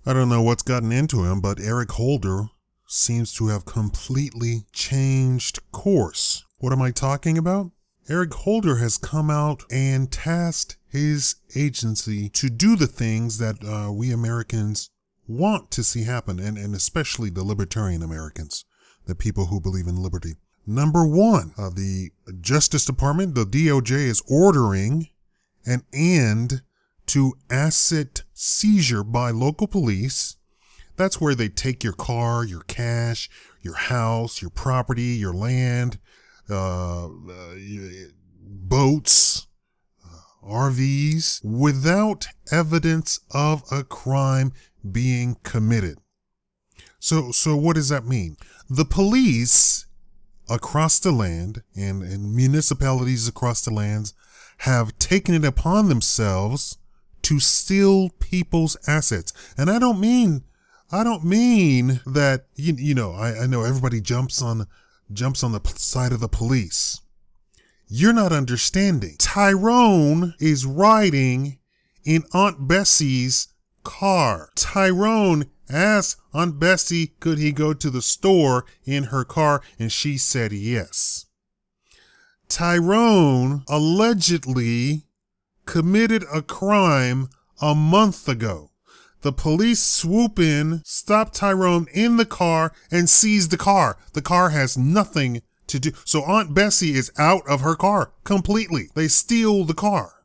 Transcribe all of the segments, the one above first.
I don't know what's gotten into him, but Eric Holder seems to have completely changed course. What am I talking about? Eric Holder has come out and tasked his agency to do the things that we Americans want to see happen, and especially the libertarian Americans, the people who believe in liberty. Number one, the Justice Department, the DOJ, is ordering an end to asset seizure by local police. That's where they take your car, your cash, your house, your property, your land, boats, RVs, without evidence of a crime being committed. So what does that mean? The police across the land and municipalities across the lands have taken it upon themselves to steal people's assets. And I don't mean that, I know everybody jumps on the side of the police. You're not understanding. Tyrone is riding in Aunt Bessie's car. Tyrone asked Aunt Bessie, could he go to the store in her car? And she said yes. Tyrone allegedly committed a crime a month ago. The police swoop in, stop Tyrone in the car, and seize the car. The car has nothing to do. So Aunt Bessie is out of her car completely. They steal the car.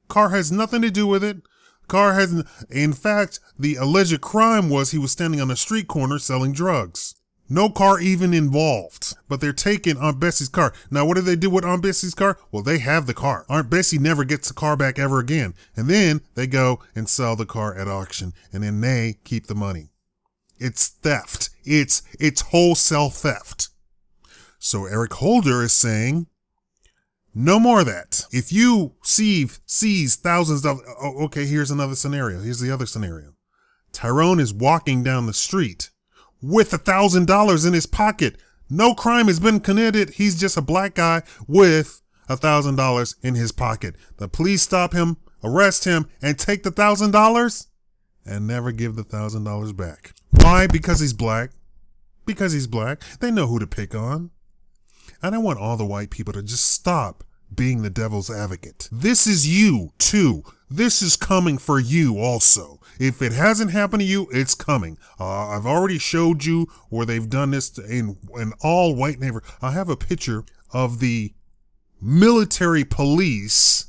Car has nothing to do with it. Car has, in fact, the alleged crime was he was standing on a street corner selling drugs. No car even involved, but they're taking Aunt Bessie's car. Now, what do they do with Aunt Bessie's car? Well, they have the car. Aunt Bessie never gets the car back ever again. And then they go and sell the car at auction, and then they keep the money. It's theft. It's wholesale theft. So Eric Holder is saying, no more of that. If you seize thousands of, okay, here's another scenario. Here's the other scenario. Tyrone is walking down the street with $1,000 in his pocket. No crime has been committed. He's just a black guy with $1,000 in his pocket. The police stop him, arrest him, and take the $1,000 and never give the $1,000 back. Why? Because he's black. Because he's black. They know who to pick on. And I want all the white people to just stop being the devil's advocate. This is you too. This is coming for you also. If it hasn't happened to you, it's coming. I've already showed you where they've done this in all white neighborhoods. I have a picture of the militarized police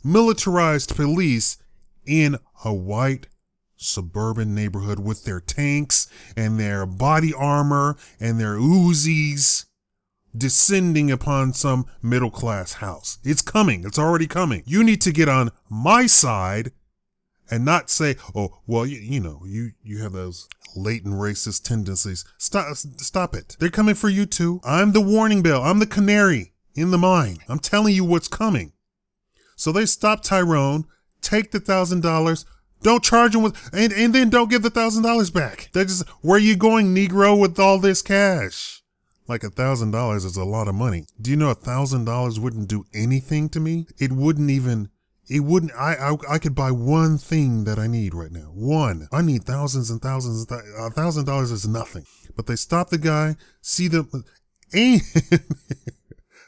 in a white suburban neighborhood with their tanks and their body armor and their Uzis descending upon some middle-class house. It's coming. It's already coming. You need to get on my side and not say, oh, well, you have those latent racist tendencies. Stop it. They're coming for you too. I'm the warning bell. I'm the canary in the mine. I'm telling you what's coming. So they stop Tyrone, take the $1,000, don't charge him with, and then don't give the $1,000 back. They just, where are you going, Negro, with all this cash? Like $1,000 is a lot of money. Do you know $1,000 wouldn't do anything to me? It wouldn't, I could buy one thing that I need right now. One. I need thousands and thousands. $1,000 is nothing. But they stop the guy, see them, and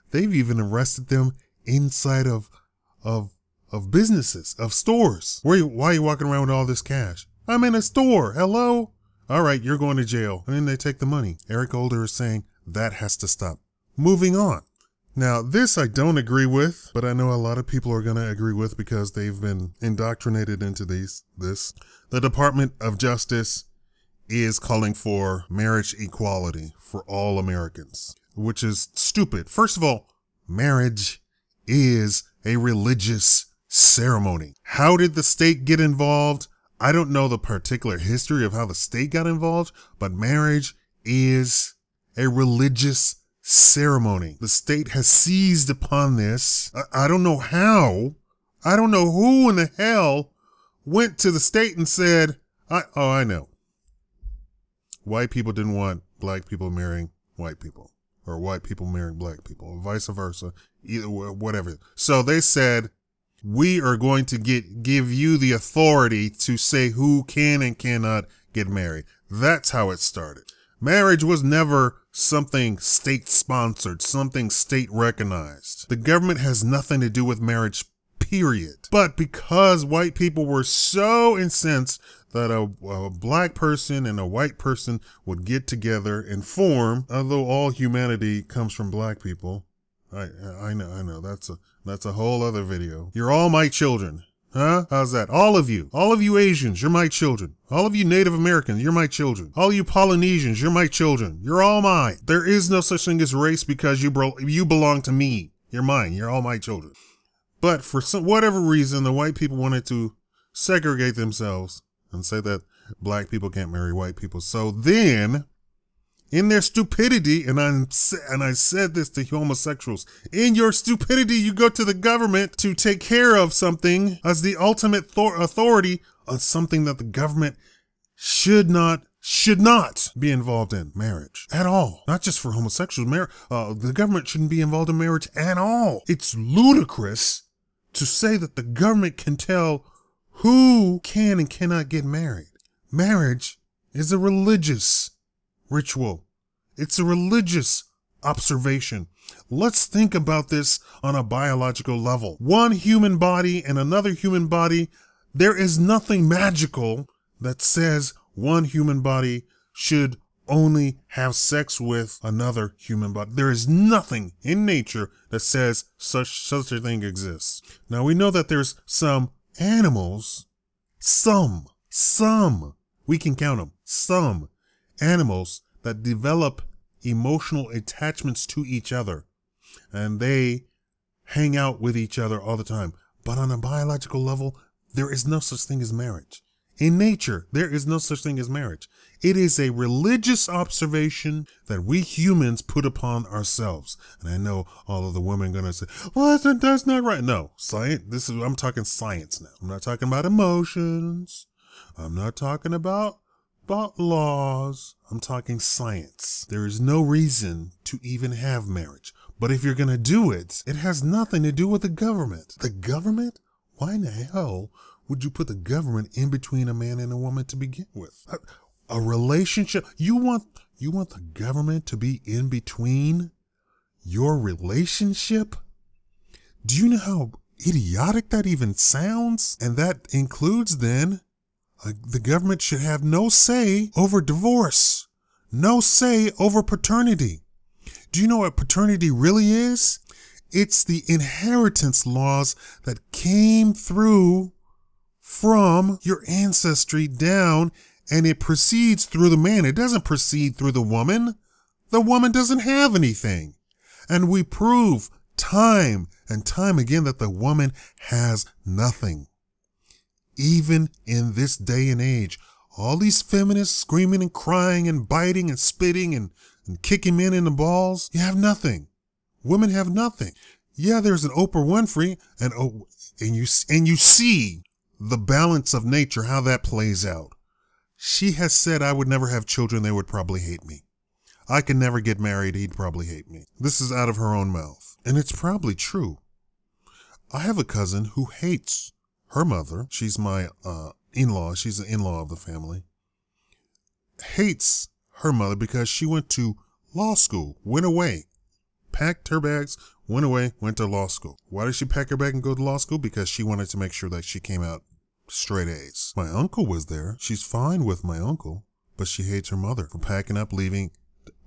they've even arrested them inside of businesses, of stores. Why are you walking around with all this cash? I'm in a store. Hello? All right, you're going to jail. And then they take the money. Eric Holder is saying, that has to stop. Moving on. Now, this I don't agree with, but I know a lot of people are going to agree with because they've been indoctrinated into this. The Department of Justice is calling for marriage equality for all Americans, which is stupid. First of all, marriage is a religious ceremony. How did the state get involved? I don't know the particular history of how the state got involved, but marriage is a religious ceremony. The state has seized upon this. I don't know how. I don't know who in the hell went to the state and said, I know. White people didn't want black people marrying white people, or white people marrying black people, or vice versa, either whatever. So they said, we are going to give you the authority to say who can and cannot get married. That's how it started. Marriage was never something state-sponsored, something state-recognized. The government has nothing to do with marriage, period. But because white people were so incensed that a black person and a white person would get together and form, although all humanity comes from black people, I know, that's a whole other video. You're all my children. Huh? How's that? All of you Asians, you're my children. All of you Native Americans, you're my children. All you Polynesians, you're my children. You're all mine. There is no such thing as race because you belong to me. You're mine. You're all my children. But for whatever reason, the white people wanted to segregate themselves and say that black people can't marry white people. So then, in their stupidity, and I said this to homosexuals, in your stupidity, you go to the government to take care of something as the ultimate authority on something that the government should not be involved in, marriage at all. Not just for homosexuals. The government shouldn't be involved in marriage at all. It's ludicrous to say that the government can tell who can and cannot get married. Marriage is a religious ritual. It's a religious observation. Let's think about this on a biological level. One human body and another human body, there is nothing magical that says one human body should only have sex with another human body. There is nothing in nature that says such a thing exists. Now we know that there's some animals, we can count them, some animals that develop emotional attachments to each other, and they hang out with each other all the time. But on a biological level, there is no such thing as marriage. In nature, there is no such thing as marriage. It is a religious observation that we humans put upon ourselves. And I know all of the women are going to say, well, that's not right. No, science. I'm talking science now. I'm not talking about emotions. I'm not talking about laws. I'm talking science. There is no reason to even have marriage. But if you're going to do it, it has nothing to do with the government. The government? Why in the hell would you put the government in between a man and a woman to begin with? A relationship? You want the government to be in between your relationship? Do you know how idiotic that even sounds? And that includes then the government should have no say over divorce, no say over paternity. Do you know what paternity really is? It's the inheritance laws that came through from your ancestry down, and it proceeds through the man. It doesn't proceed through the woman. The woman doesn't have anything. And we prove time and time again that the woman has nothing. Even in this day and age, all these feminists screaming and crying and biting and spitting and kicking men in the balls, you have nothing. Women have nothing. Yeah, there's an Oprah Winfrey, and you see the balance of nature, how that plays out. She has said, I would never have children, they would probably hate me. I could never get married, he'd probably hate me. This is out of her own mouth. And it's probably true. I have a cousin who hates her mother. She's my in-law. She's the in-law of the family. Hates her mother because she went to law school, went away, packed her bags, went away, went to law school. Why did she pack her bag and go to law school? Because she wanted to make sure that she came out straight A's. My uncle was there. She's fine with my uncle, but she hates her mother for packing up, leaving.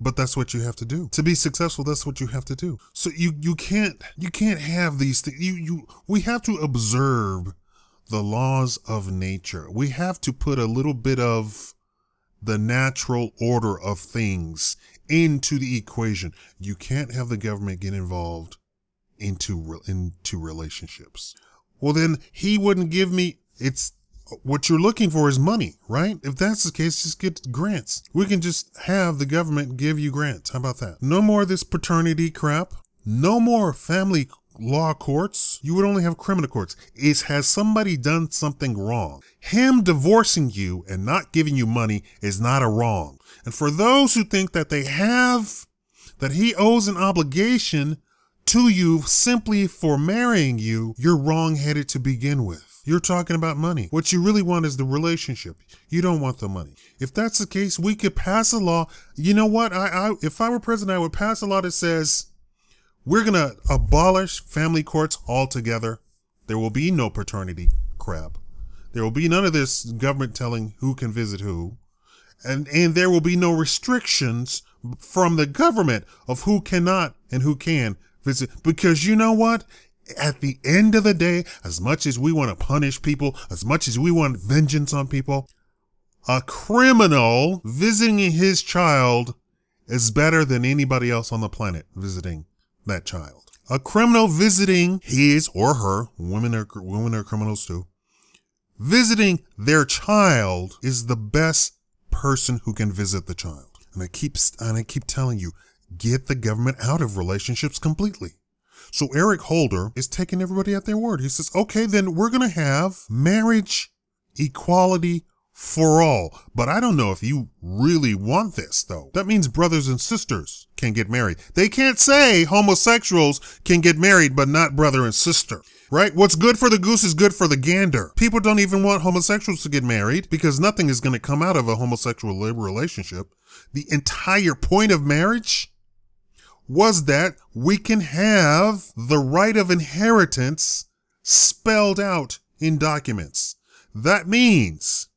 But that's what you have to do. To be successful, that's what you have to do. So you can't have these things. We have to observe the laws of nature. We have to put a little bit of the natural order of things into the equation. You can't have the government get involved into relationships. Well, then he wouldn't give me, it's what you're looking for is money, right? If that's the case, just get grants. We can just have the government give you grants. How about that? No more of this paternity crap. No more family law courts. You would only have criminal courts. Has somebody done something wrong? Him divorcing you and not giving you money is not a wrong. And for those who think that that he owes an obligation to you simply for marrying you, you're wrong-headed to begin with. You're talking about money. What you really want is the relationship. You don't want the money. If that's the case, we could pass a law. You know what? If I were president, I would pass a law that says we're going to abolish family courts altogether. There will be no paternity crap. There will be none of this government telling who can visit who. And there will be no restrictions from the government of who cannot and who can visit. Because you know what? At the end of the day, as much as we want to punish people, as much as we want vengeance on people, a criminal visiting his child is better than anybody else on the planet visiting that child. A criminal visiting his or her, women are criminals too, visiting their child is the best person who can visit the child. And I keep telling you, get the government out of relationships completely. So Eric Holder is taking everybody at their word. He says, okay, then we're going to have marriage equality for all. But I don't know if you really want this, though. That means brothers and sisters can get married. They can't say homosexuals can get married, but not brother and sister, right? What's good for the goose is good for the gander. People don't even want homosexuals to get married because nothing is going to come out of a homosexual relationship. The entire point of marriage was that we can have the right of inheritance spelled out in documents. That means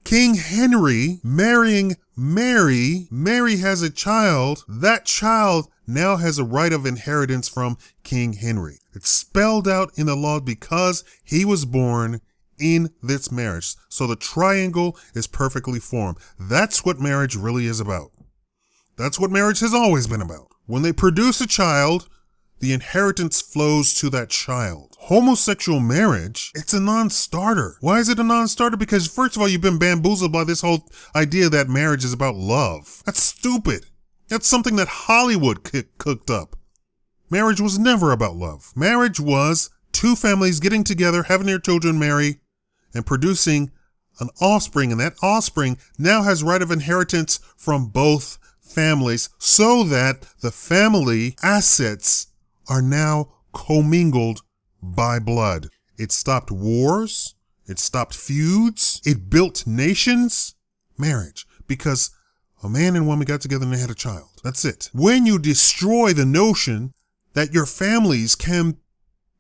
King Henry marrying Mary, Mary has a child, that child now has a right of inheritance from King Henry. It's spelled out in the law because he was born in this marriage. So the triangle is perfectly formed. That's what marriage really is about. That's what marriage has always been about. When they produce a child, the inheritance flows to that child. Homosexual marriage, it's a non-starter. Why is it a non-starter? Because first of all, you've been bamboozled by this whole idea that marriage is about love. That's stupid. That's something that Hollywood cooked up. Marriage was never about love. Marriage was two families getting together, having their children marry, and producing an offspring. And that offspring now has right of inheritance from both families so that the family assets are now commingled by blood. It stopped wars. It stopped feuds. It built nations. Marriage. Because a man and woman got together and they had a child. That's it. When you destroy the notion that your families can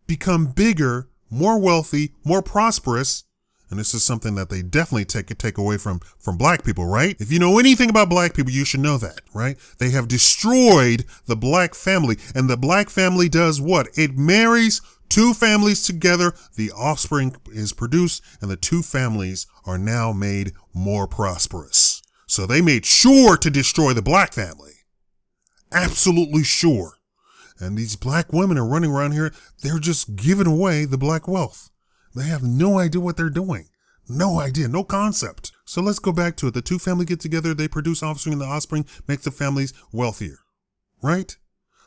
become bigger, more wealthy, more prosperous, and this is something that they definitely take away from black people, right? If you know anything about black people, you should know that, right? They have destroyed the black family, and the black family does what? It marries two families together, the offspring is produced, and the two families are now made more prosperous. So they made sure to destroy the black family. Absolutely sure. And these black women are running around here, they're just giving away the black wealth. They have no idea what they're doing. No idea, no concept. So let's go back to it. The two families get together, they produce offspring, and the offspring makes the families wealthier, right?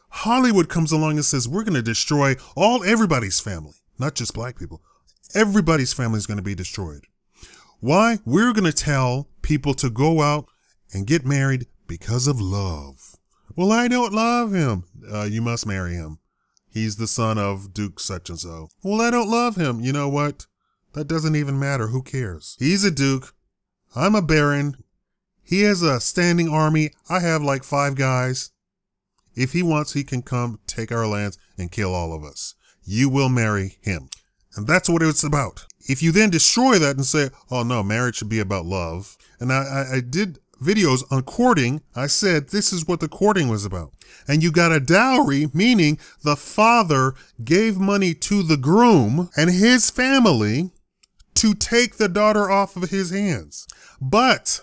Hollywood comes along and says, we're going to destroy everybody's family, not just black people. Everybody's family is going to be destroyed. Why? We're going to tell people to go out and get married because of love. Well, I don't love him. You must marry him. He's the son of Duke such and so. Well, I don't love him. You know what? That doesn't even matter. Who cares? He's a duke. I'm a baron. He has a standing army. I have like 5 guys. If he wants, he can come take our lands and kill all of us. You will marry him. And that's what it's about. If you then destroy that and say, oh no, marriage should be about love. And I did videos on courting. I said this is what the courting was about. And you got a dowry, meaning the father gave money to the groom and his family to take the daughter off of his hands. But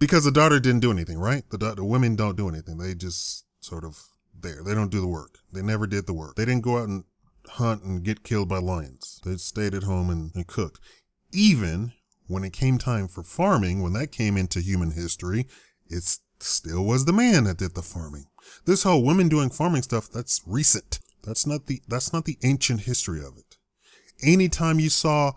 because the daughter didn't do anything, right? The women don't do anything. They just sort of there. They don't do the work. They never did the work. They didn't go out and hunt and get killed by lions. They stayed at home and cooked. Even when it came time for farming, when that came into human history, it still was the man that did the farming. This whole women doing farming stuff, that's recent. That's not the ancient history of it. Anytime you saw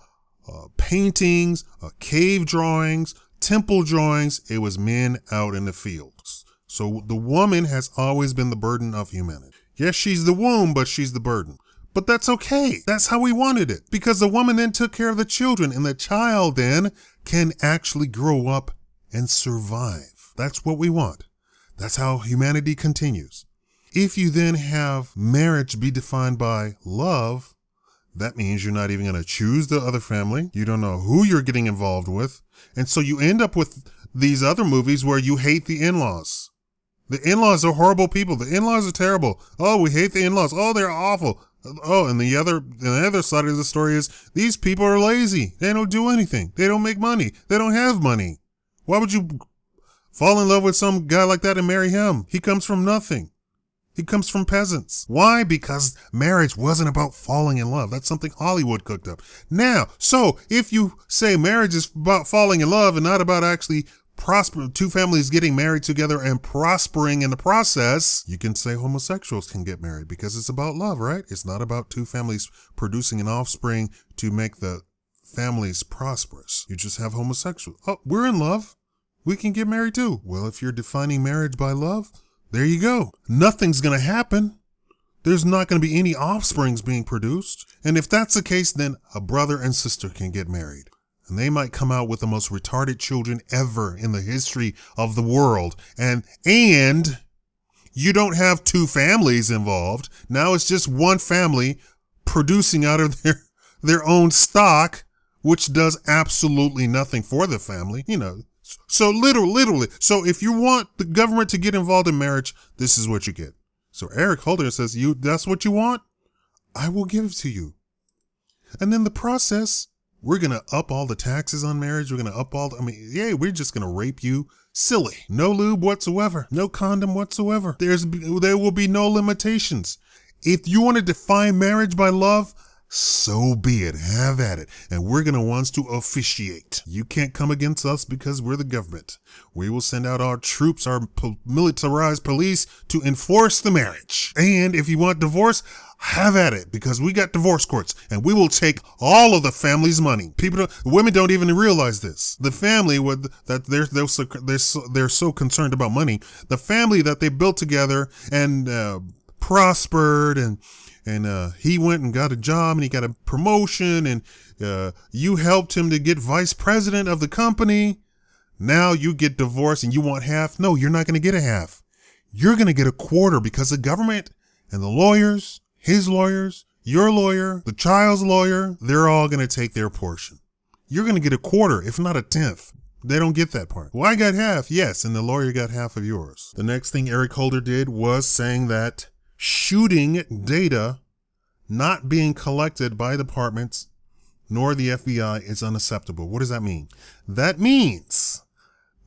paintings, cave drawings, temple drawings, it was men out in the fields. So the woman has always been the burden of humanity. Yes, she's the womb, but she's the burden. But that's okay. That's how we wanted it. Because the woman then took care of the children, and the child then can actually grow up and survive. That's what we want. That's how humanity continues. If you then have marriage be defined by love, that means you're not even going to choose the other family. You don't know who you're getting involved with. And so you end up with these other movies where you hate the in-laws. The in-laws are horrible people. The in-laws are terrible. Oh, we hate the in-laws. Oh, they're awful. Oh, and the other side of the story is these people are lazy. They don't do anything. They don't make money. They don't have money. Why would you fall in love with some guy like that and marry him? He comes from nothing. He comes from peasants. Why? Because marriage wasn't about falling in love. That's something Hollywood cooked up. Now, so if you say marriage is about falling in love and not about actually two families getting married together and prospering in the process, you can say homosexuals can get married because it's about love, right? It's not about two families producing an offspring to make the families prosperous. You just have homosexuals. Oh, we're in love. We can get married too. Well, if you're defining marriage by love, there you go. Nothing's going to happen. There's not going to be any offsprings being produced. And if that's the case, then a brother and sister can get married. And they might come out with the most retarded children ever in the history of the world. And you don't have two families involved. Now it's just one family producing out of their own stock, which does absolutely nothing for the family, you know. So literally. So if you want the government to get involved in marriage, this is what you get. So Eric Holder says, that's what you want? I will give it to you. And in the process, we're going to up all the taxes on marriage. We're going to up we're just going to rape you silly. No lube whatsoever. No condom whatsoever. There will be no limitations. If you want to define marriage by love, so be it. Have at it. And we're going to want to officiate. You can't come against us because we're the government. We will send out our troops, our militarized police to enforce the marriage. And if you want divorce, have at it, because we got divorce courts and we will take all of the family's money. Women don't even realize this. The family they're so concerned about money. The family that they built together and prospered and he went and got a job and he got a promotion and you helped him to get vice president of the company. Now you get divorced and you want half. No, you're not going to get a half. You're going to get a quarter because the government and the lawyers, his lawyers, your lawyer, the child's lawyer, they're all going to take their portion. You're going to get a quarter, if not a tenth. They don't get that part. Well, I got half. Yes. And the lawyer got half of yours. The next thing Eric Holder did was saying that shooting data not being collected by departments nor the FBI is unacceptable. What does that mean? That means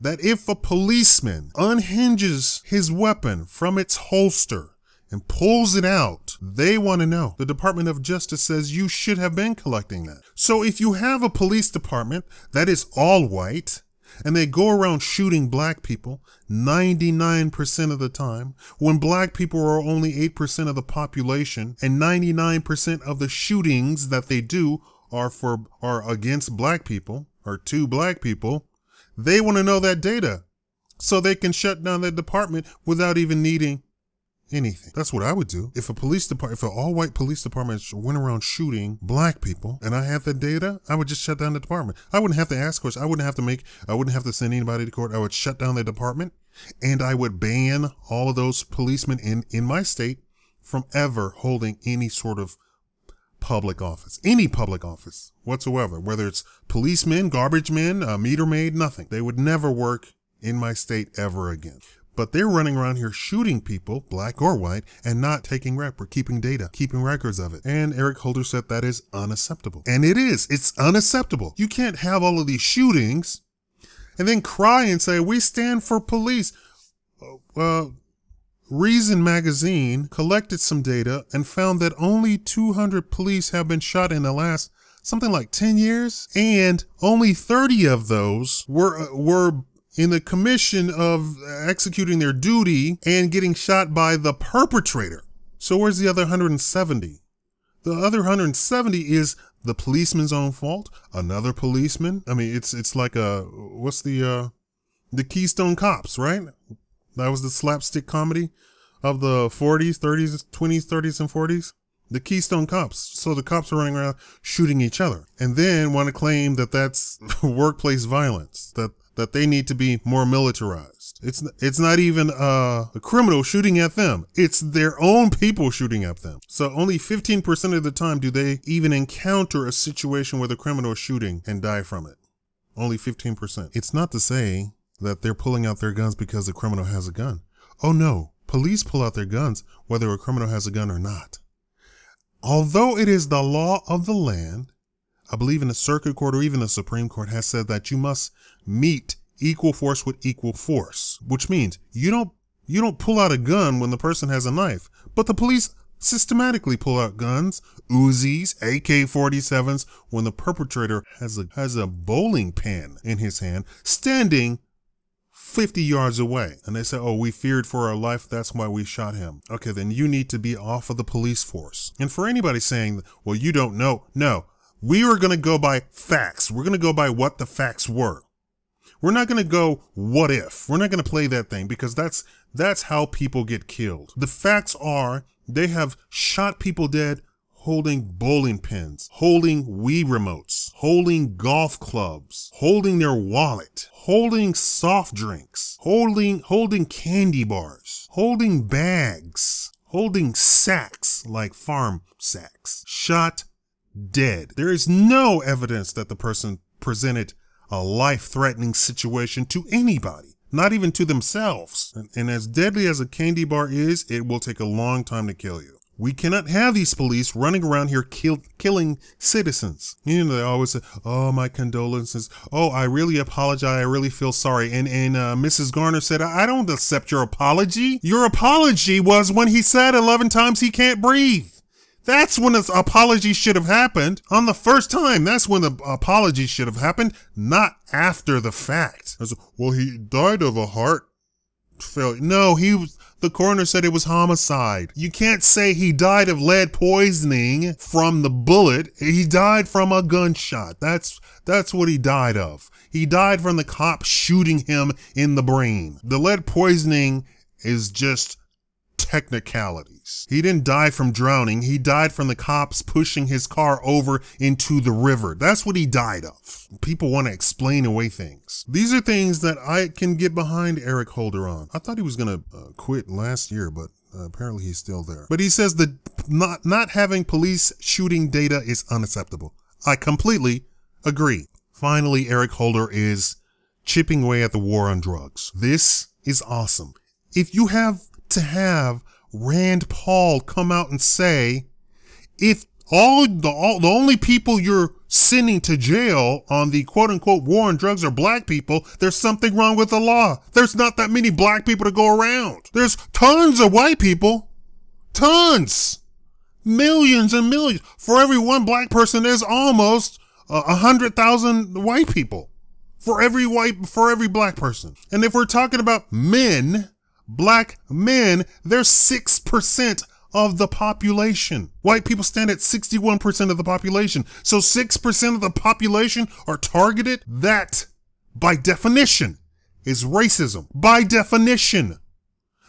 that if a policeman unhinges his weapon from its holster and pulls it out, they want to know. The Department of Justice says you should have been collecting that. So if you have a police department that is all white and they go around shooting black people 99% of the time, when black people are only 8% of the population and 99% of the shootings that they do are against black people or to black people, they want to know that data so they can shut down that department without even needing anything. That's what I would do. If if an all-white police department went around shooting black people and I had the data, I would just shut down the department. I wouldn't have to ask questions. I wouldn't have to send anybody to court. I would shut down the department and I would ban all of those policemen in my state from ever holding any sort of public office, any public office whatsoever, whether it's policemen, garbage men, meter maid, nothing. They would never work in my state ever again. But they're running around here shooting people, black or white, and not taking keeping data, keeping records of it. And Eric Holder said that is unacceptable. And it is. It's unacceptable. You can't have all of these shootings and then cry and say, we stand for police. Reason magazine collected some data and found that only 200 police have been shot in the last something like 10 years. And only 30 of those were in the commission of executing their duty and getting shot by the perpetrator. So where's the other 170? The other 170 is the policeman's own fault. Another policeman. I mean, it's like what's the Keystone Cops, right? That was the slapstick comedy. of the 40s, 30s, 20s, 30s, and 40s? The Keystone Cops. So the cops are running around shooting each other, and then want to claim that that's workplace violence, that they need to be more militarized. It's not even a criminal shooting at them. It's their own people shooting at them. So only 15% of the time do they even encounter a situation where the criminal is shooting and die from it. Only 15%. It's not to say that they're pulling out their guns because the criminal has a gun. Oh no, police pull out their guns whether a criminal has a gun or not. Although it is the law of the land, I believe in the circuit court or even the Supreme Court has said that you must meet equal force with equal force, which means you don't pull out a gun when the person has a knife, but the police systematically pull out guns, Uzis, AK-47s when the perpetrator has a bowling pin in his hand, standing 50 yards away. And they say, oh, we feared for our life, that's why we shot him. Okay, then you need to be off of the police force. And for anybody saying, well, you don't know, no, we are going to go by facts. We're going to go by what the facts were. We're not going to go what if. We're not going to play that thing because that's how people get killed. The facts are they have shot people dead holding bowling pins, holding Wii remotes, holding golf clubs, holding their wallet, holding soft drinks, holding candy bars, holding bags, holding sacks like farm sacks. Shot dead. There is no evidence that the person presented a life-threatening situation to anybody, not even to themselves. And as deadly as a candy bar is, it will take a long time to kill you. We cannot have these police running around here killing citizens. You know, they always say, oh, my condolences. Oh, I really apologize. I really feel sorry. And Mrs. Garner said, I don't accept your apology. Your apology was when he said 11 times he can't breathe. That's when the apology should have happened. On the first time, that's when the apology should have happened, not after the fact. Well, he died of a heart failure. No, the coroner said it was homicide. You can't say he died of lead poisoning from the bullet. He died from a gunshot. That's what he died of. He died from the cop shooting him in the brain. The lead poisoning is just technicalities. He didn't die from drowning. He died from the cops pushing his car over into the river. That's what he died of. People want to explain away things. These are things that I can get behind Eric Holder on. I thought he was going to quit last year, but apparently he's still there. But he says that not having police shooting data is unacceptable. I completely agree. Finally, Eric Holder is chipping away at the war on drugs. This is awesome. If you have to have Rand Paul come out and say, if the only people you're sending to jail on the quote unquote war on drugs are black people, there's something wrong with the law. There's not that many black people to go around. There's tons of white people. Tons. Millions and millions. For every one black person, there's almost 100,000 white people. For every black person. And if we're talking about men, black men, they're 6% of the population. White people stand at 61% of the population. So 6% of the population are targeted. That, by definition, is racism. By definition.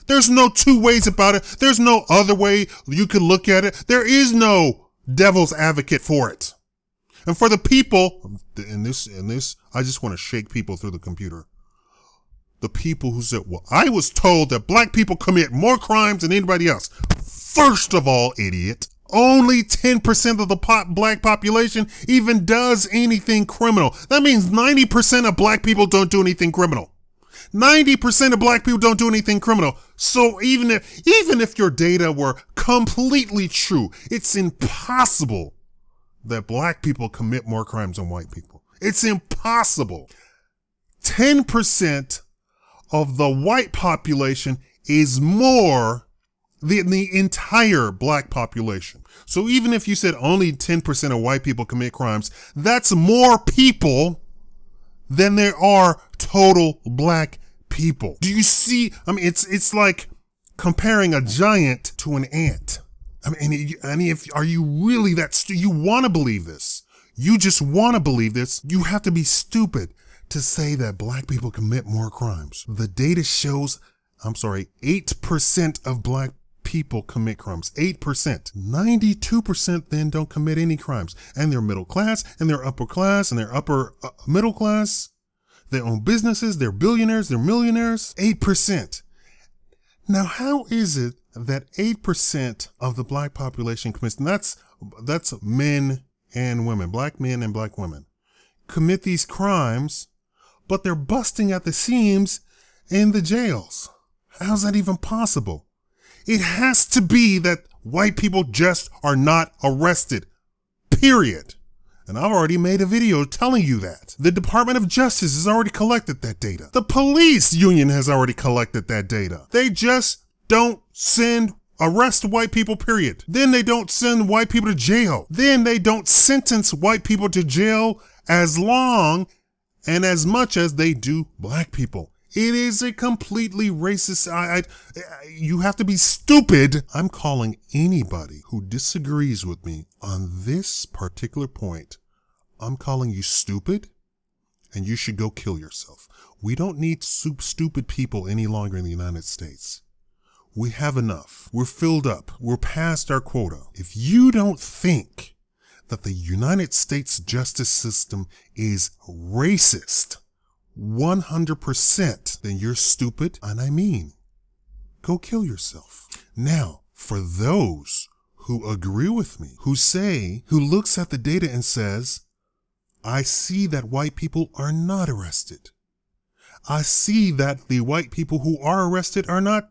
There's no two ways about it. There's no other way you could look at it. There is no devil's advocate for it. And for the people, in this, I just want to shake people through the computer. The people who said, well, I was told that black people commit more crimes than anybody else. First of all, idiot, only 10% of the black population even does anything criminal. That means 90% of black people don't do anything criminal. 90% of black people don't do anything criminal. So even if your data were completely true, it's impossible that black people commit more crimes than white people. It's impossible. 10% of the white population is more than the entire black population. So even if you said only 10% of white people commit crimes, that's more people than there are total black people. Do you see? I mean, it's like comparing a giant to an ant. I mean, are you really you want to believe this? You just want to believe this. You have to be stupid to say that black people commit more crimes. The data shows 8% of black people commit crimes. 8%. 92% then don't commit any crimes. And they're middle class, and they're upper class, and they're upper middle class. They own businesses, they're billionaires, they're millionaires. 8%. Now, how is it that 8% of the black population commits, and that's men and women, black men and black women, commit these crimes, but they're busting at the seams in the jails? How's that even possible? It has to be that white people just are not arrested, period. And I've already made a video telling you that. The Department of Justice has already collected that data. The police union has already collected that data. They just don't arrest white people, period. Then they don't send white people to jail. Then they don't sentence white people to jail as long and as much as they do black people. It is a completely racist. You have to be stupid. I'm calling anybody who disagrees with me on this particular point, I'm calling you stupid, and you should go kill yourself. We don't need stupid people any longer in the United States. We have enough. We're filled up. We're past our quota. If you don't think that the United States justice system is racist, 100%, then you're stupid, and I mean, go kill yourself. Now, for those who agree with me, who looks at the data and says, I see that white people are not arrested. I see that the white people who are arrested are not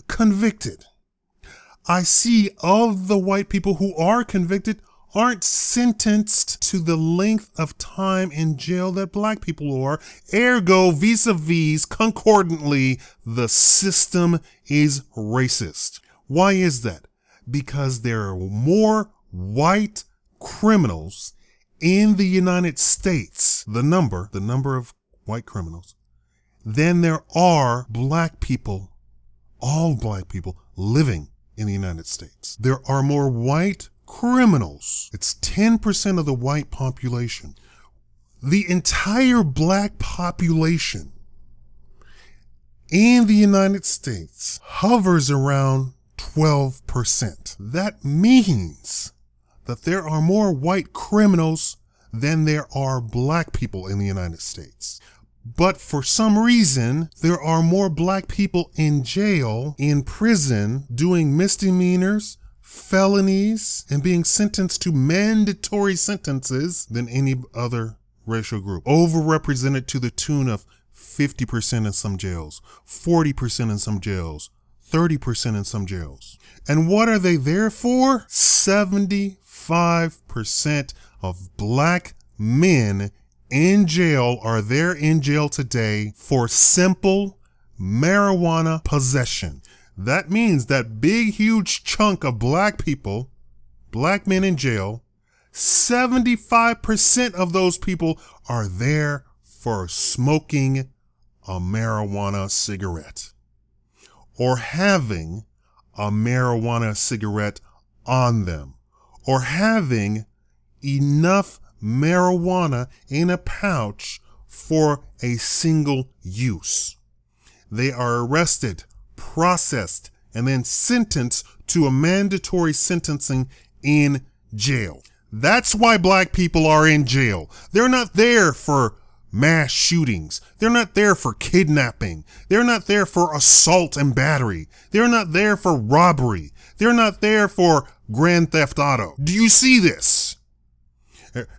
convicted. I see of the white people who are convicted aren't sentenced to the length of time in jail that black people are. Ergo, vis-a-vis, concordantly, the system is racist. Why is that? Because there are more white criminals in the United States, the number of white criminals, than there are black people, all black people living in the United States. There are more white criminals. It's 10% of the white population. The entire black population in the United States hovers around 12%. That means that there are more white criminals than there are black people in the United States. But for some reason, there are more black people in jail, in prison, doing misdemeanors, felonies, and being sentenced to mandatory sentences than any other racial group. Overrepresented to the tune of 50% in some jails, 40% in some jails, 30% in some jails. And what are they there for? 75% of black men in jail are there in jail today for simple marijuana possession. That means that big, huge chunk of black people, black men in jail, 75% of those people are there for smoking a marijuana cigarette or having a marijuana cigarette on them or having enough marijuana in a pouch for a single use. They are arrested, processed, and then sentenced to a mandatory sentencing in jail. That's why black people are in jail. They're not there for mass shootings. They're not there for kidnapping. They're not there for assault and battery. They're not there for robbery. They're not there for grand theft auto. Do you see this?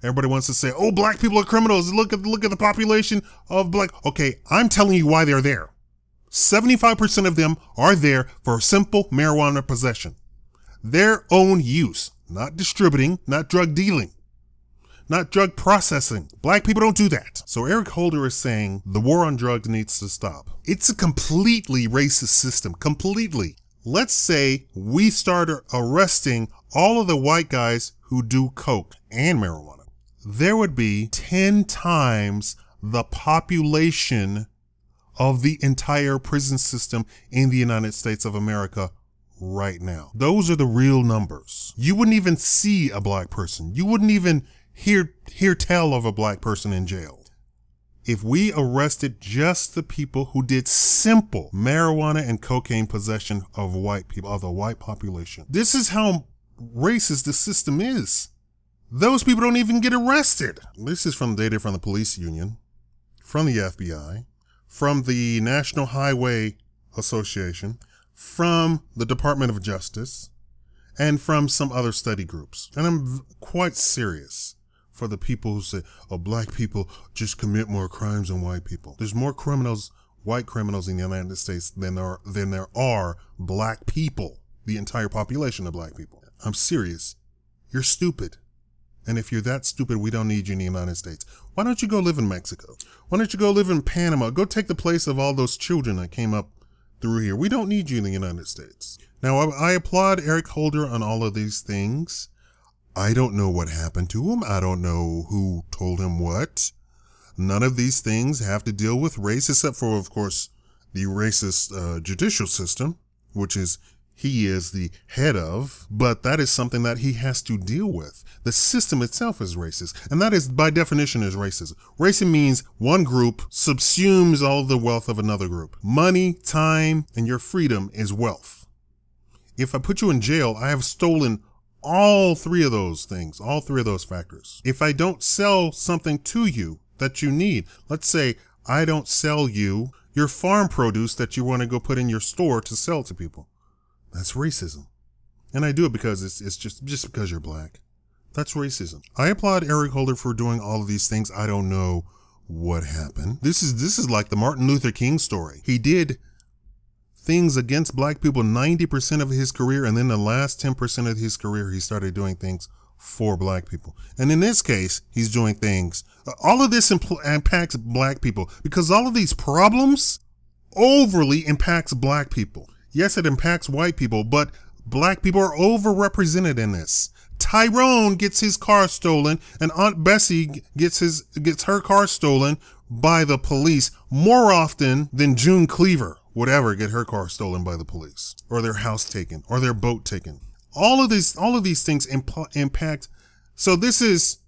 Everybody wants to say, oh, black people are criminals. Look at the population of black. Okay, I'm telling you why they're there. 75% of them are there for simple marijuana possession. Their own use, not distributing, not drug dealing, not drug processing. Black people don't do that. So Eric Holder is saying the war on drugs needs to stop. It's a completely racist system, completely. Let's say we start arresting all of the white guys who do coke and marijuana. There would be 10 times the population of the entire prison system in the United States of America right now. Those are the real numbers. You wouldn't even see a black person. You wouldn't even hear tell of a black person in jail. if we arrested just the people who did simple marijuana and cocaine possession of white people, of the white population. This is how racist the system is. Those people don't even get arrested. This is from data from the police union, from the FBI, from the National Highway Association, from the Department of Justice, and from some other study groups. And I'm quite serious for the people who say, oh, black people just commit more crimes than white people. There's more criminals, white criminals in the United States than there are black people, the entire population of black people. I'm serious. You're stupid. And if you're that stupid, we don't need you in the United States. Why don't you go live in Mexico? Why don't you go live in Panama? Go take the place of all those children that came up through here. We don't need you in the United States. Now, I applaud Eric Holder on all of these things. I don't know what happened to him. I don't know who told him what. None of these things have to deal with race, except for, of course, the racist judicial system, which is he is the head of, but that is something that he has to deal with. The system itself is racist, and that is by definition is racism. Racism means one group subsumes all the wealth of another group. Money, time, and your freedom is wealth. If I put you in jail, I have stolen all three of those things, all three of those factors. If I don't sell something to you that you need, let's say I don't sell you your farm produce that you want to go put in your store to sell to people. That's racism. And I do it because it's just because you're black. That's racism. I applaud Eric Holder for doing all of these things. I don't know what happened. This is like the Martin Luther King story. He did things against black people 90% of his career, and then the last 10% of his career, he started doing things for black people. And in this case, he's doing things. All of this impacts black people because all of these problems overly impacts black people. Yes, it impacts white people, but black people are overrepresented in this. Tyrone gets his car stolen, and Aunt Bessie gets her car stolen by the police more often than June Cleaver would ever get her car stolen by the police, or their house taken, or their boat taken. All of these things impact. So this is,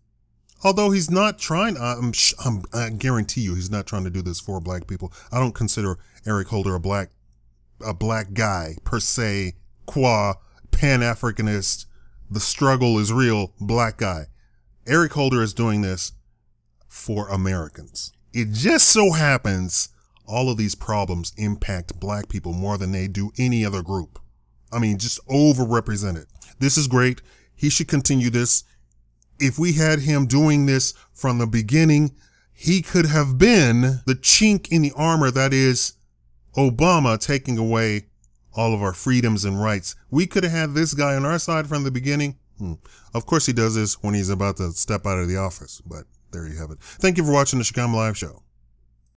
although he's not trying, I guarantee you, he's not trying to do this for black people. I don't consider Eric Holder a black guy per se, qua Pan-Africanist, the struggle is real black guy. Eric Holder is doing this for Americans. It just so happens all of these problems impact black people more than they do any other group. I mean, just overrepresented. This is great. He should continue this. If we had him doing this from the beginning, he could have been the chink in the armor that is Obama taking away all of our freedoms and rights. We could have had this guy on our side from the beginning. Of course he does this when he's about to step out of the office, but there you have it. Thank you for watching the Chicago Live Show.